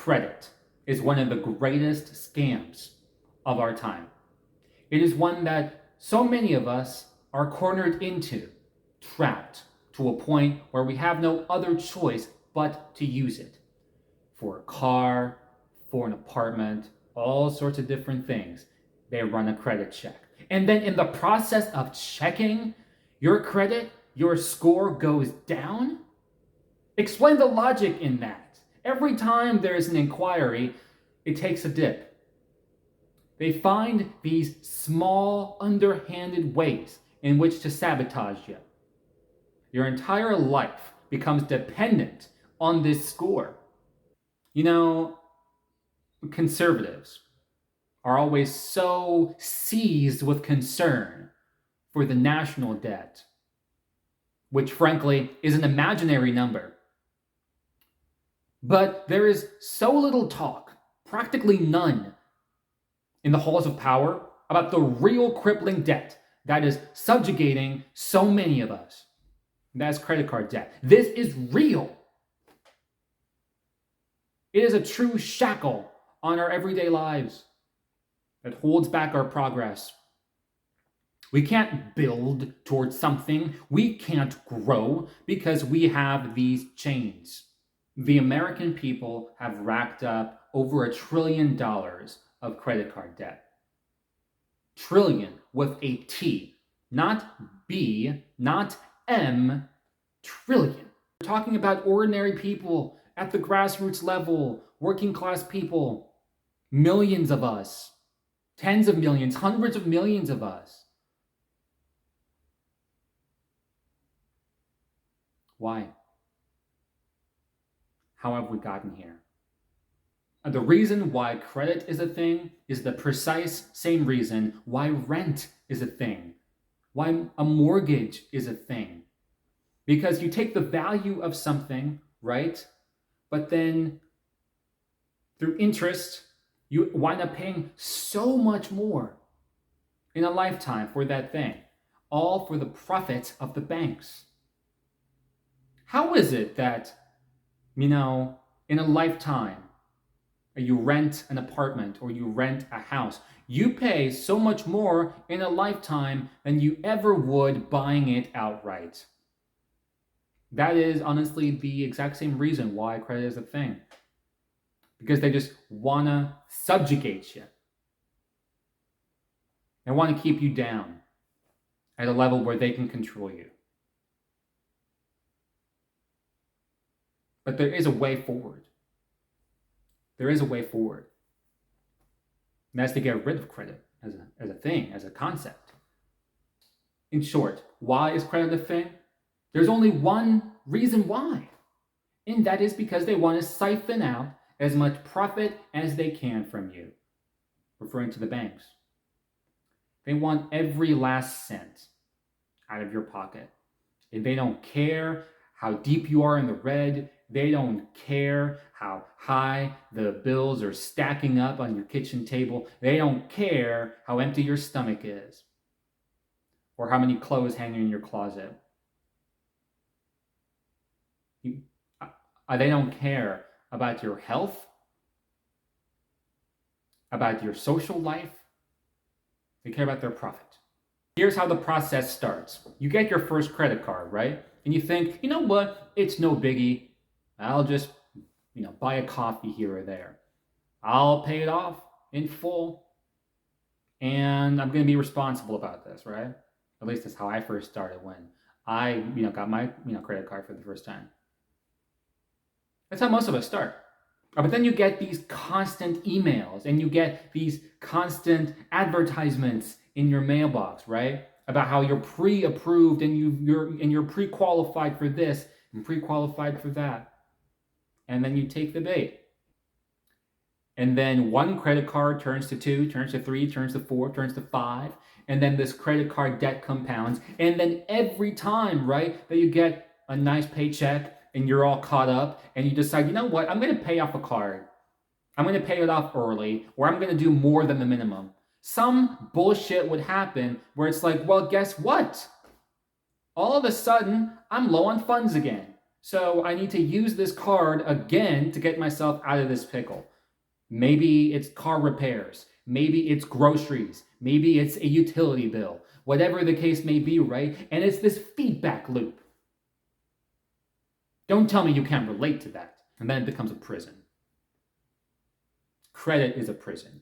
credit is one of the greatest scams of our time. It is one that so many of us are cornered into, trapped to a point where we have no other choice but to use it. For a car, for an apartment, all sorts of different things. They run a credit check. And then in the process of checking your credit, your score goes down? Explain the logic in that. Every time there's an inquiry, it takes a dip. They find these small, underhanded ways in which to sabotage you. Your entire life becomes dependent on this score. You know, conservatives are always so seized with concern for the national debt, which frankly is an imaginary number. But there is so little talk, practically none, in the halls of power about the real crippling debt that is subjugating so many of us. That's credit card debt. This is real. It is a true shackle on our everyday lives that holds back our progress. We can't build towards something. We can't grow because we have these chains. The American people have racked up over $1 trillion of credit card debt. Trillion with a T, not B, not M, trillion. We're talking about ordinary people at the grassroots level, working class people, millions of us, tens of millions, hundreds of millions of us. Why? How have we gotten here? The reason why credit is a thing is the precise same reason why rent is a thing, why a mortgage is a thing. Because you take the value of something, right? But then through interest, you wind up paying so much more in a lifetime for that thing, all for the profit of the banks. How is it that, in a lifetime, you rent an apartment or you rent a house, you pay so much more in a lifetime than you ever would buying it outright? That is honestly the exact same reason why credit is a thing. Because they just want to subjugate you. They want to keep you down at a level where they can control you. But there is a way forward. There is a way forward. And that's to get rid of credit as a thing, as a concept. In short, why is credit a thing? There's only one reason why. And that is because they want to siphon out as much profit as they can from you. Referring to the banks. They want every last cent out of your pocket. And they don't care how deep you are in the red. They don't care how high the bills are stacking up on your kitchen table. They don't care how empty your stomach is or how many clothes hang in your closet. They don't care about your health, about your social life. They care about their profit. Here's how the process starts. You get your first credit card, right? And you think, you know what? It's no biggie. I'll just, buy a coffee here or there. I'll pay it off in full. And I'm going to be responsible about this, right? At least that's how I first started when I, got my, credit card for the first time. That's how most of us start. But then you get these constant emails and you get these constant advertisements in your mailbox, right? About how you're pre-approved and you're pre-qualified for this and pre-qualified for that. And then you take the bait. And then one credit card turns to 2, turns to 3, turns to 4, turns to 5. And then this credit card debt compounds. And then every time, right, that you get a nice paycheck and you're all caught up and you decide, you know what, I'm going to pay off a card. I'm going to pay it off early, or I'm going to do more than the minimum. Some bullshit would happen where it's like, well, guess what? All of a sudden, I'm low on funds again. So I need to use this card again to get myself out of this pickle. Maybe it's car repairs. Maybe it's groceries. Maybe it's a utility bill. Whatever the case may be, right? And it's this feedback loop. Don't tell me you can't relate to that. And then it becomes a prison. Credit is a prison.